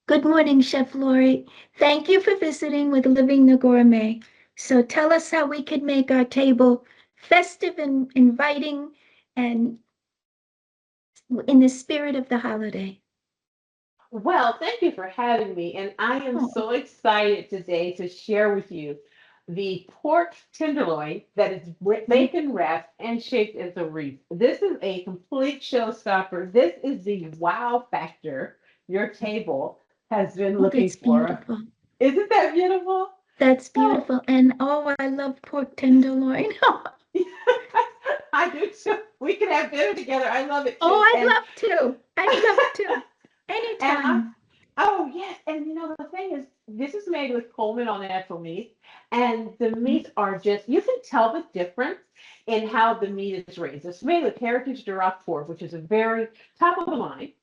Good morning, Chef Lori. Thank you for visiting with Living the Gourmet. So tell us how we can make our table festive and inviting and in the spirit of the holiday. Well, thank you for having me. And I am Oh, so excited today to share with you the pork tenderloin that is mm, bacon wrapped and shaped as a wreath. This is a complete showstopper. This is the wow factor your table has been oh, looking that's for. beautiful. Isn't that beautiful? That's So, beautiful. And oh, I love pork tenderloin. I do too. We can have dinner together. I love it Oh, too. I'd love to. I'd love to. And I Anytime. Oh yes, and the thing is, this is made with Coleman All Natural Meats, and the Mm, meats are just you can tell the difference in how the meat is raised. It's made with heritage Duroc pork, which is a very top of the line,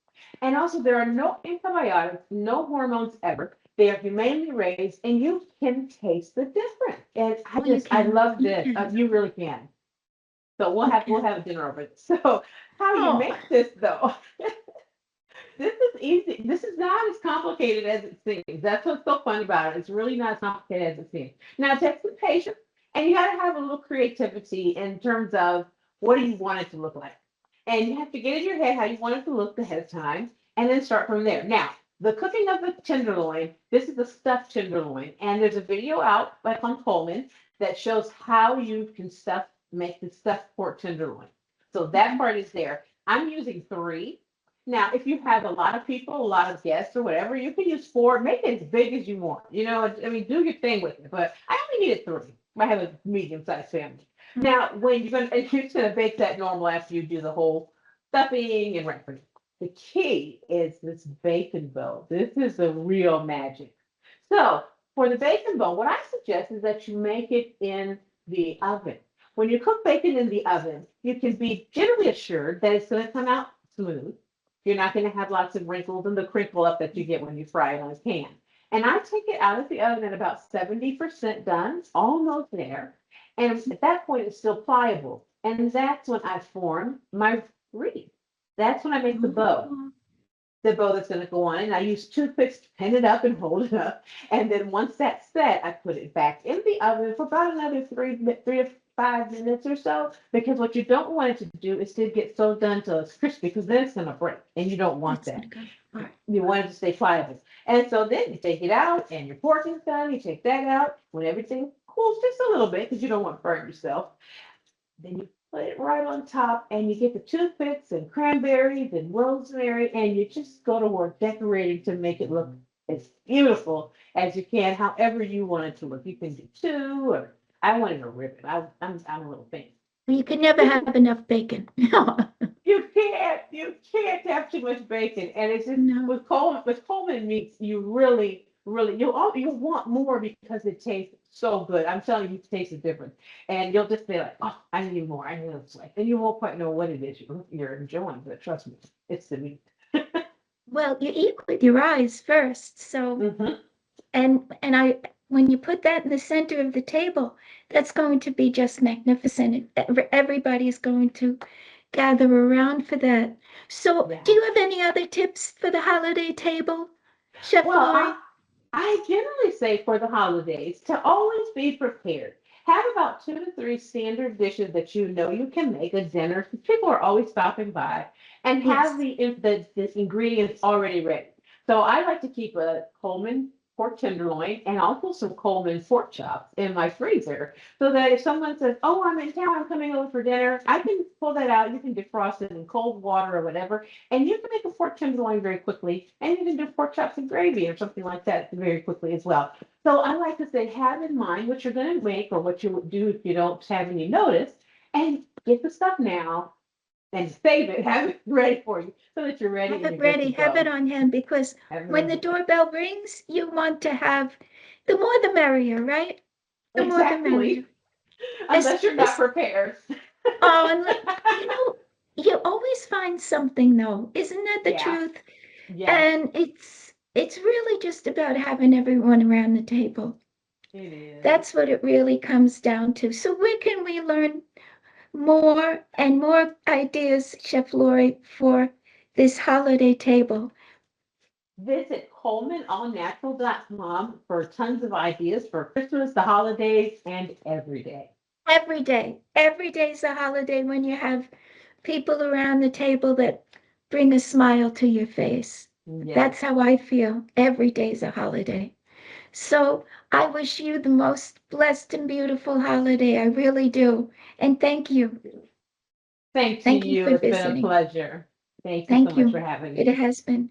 and also there are no antibiotics, no hormones ever. They are humanely raised, and you can taste the difference. And oh, you I can. love You this. can. You really can. So You we'll can. have a dinner over it. So how you Oh, make this though? This is easy. This is not as complicated as it seems. That's what's so funny about it. It's really not as complicated as it seems. Now, it takes some patience, and you got to have a little creativity in terms of what do you want it to look like. And you have to get in your head how you want it to look ahead of time, and then start from there. Now, the cooking of the tenderloin, this is the stuffed tenderloin, and there's a video out by Coleman that shows how you can make the stuffed pork tenderloin. So that mhm. part is there. I'm using three. Now, if you have a lot of people, a lot of guests or whatever, you can use four, make it as big as you want. I mean, do your thing with it. But I only needed three. I have a medium-sized family. Now, when you're gonna bake that normal after you do the whole stuffing and wrapping. The key is this bacon bow. This is the real magic. So for the bacon bow, what I suggest is that you make it in the oven. When you cook bacon in the oven, you can be generally assured that it's going to come out smooth. You're not going to have lots of wrinkles and the crinkle up that you get when you fry it on a pan. And I take it out of the oven at about 70% done, almost there. And at that point, it's still pliable. And that's when I form my wreath. That's when I make Oh, the bow that's going to go on. And I use toothpicks to pin it up and hold it up. And then once that's set, I put it back in the oven for about another 3 to 5 minutes or so. Because what you don't want it to do is to get so done till it's crispy, because then it's going to break. And you don't want that's that. not good part. You want it to stay pliable. And so then you take it out and your pork is done. You take that out when everything cools just a little bit because you don't want to burn yourself. Then you put it right on top and you get the toothpicks and cranberries and rosemary and you just go to work decorating to make it look as beautiful as you can, however you want it to look. You can do two or I wanted a ribbon. I'm a little fancy. You can never have enough bacon. You can't have too much bacon, and it's just No, with Coleman meats, you really you'll want more because it tastes so good. I'm telling you, you taste the difference, and you'll just be like, oh, I need more, I need this, like, and you won't quite know what it is you're enjoying, but trust me, it's the meat. well, you eat with your eyes first. So, Hmm. and I, when you put that in the center of the table, that's going to be just magnificent. Everybody's going to gather around for that. So, do Yeah. you have any other tips for the holiday table, Chef Well, Lori? I generally say for the holidays to always be prepared. Have about 2 to 3 standard dishes that you know you can make a dinner because people are always stopping by, and have Yes. the ingredients already ready. So I like to keep a Coleman pork tenderloin and also some Coleman pork chops in my freezer so that if someone says, "Oh, I'm in town, I'm coming over for dinner," I can pull that out. You can defrost it in cold water or whatever, and you can make a pork tenderloin very quickly, and you can do pork chops and gravy or something like that very quickly as well. So I like to say, have in mind what you're going to make or what you would do if you don't have any notice, and get the stuff now and save it, have it ready for you so that you're ready Have and it you're good to ready, have it go. on hand because Have it when the ready. doorbell rings, you want to have the more the merrier, right? The more the merrier. Exactly, As, unless you're not as, prepared. oh, and you know, you always find something though. Isn't that the Yeah, truth? yes, And it's really just about having everyone around the table. it is. That's what it really comes down to. So where can we learn more and more ideas, Chef Lori, for this holiday table? Visit ColemanAllNatural.com for tons of ideas for Christmas, the holidays, and every day. Every day. Every day's a holiday when you have people around the table that bring a smile to your face. Yes. That's how I feel. Every day's a holiday. So I wish you the most blessed and beautiful holiday. I really do. And thank you. Thank Thank you you. for It's been a visiting. pleasure. Thank you so Thank much for you. having It me. has been.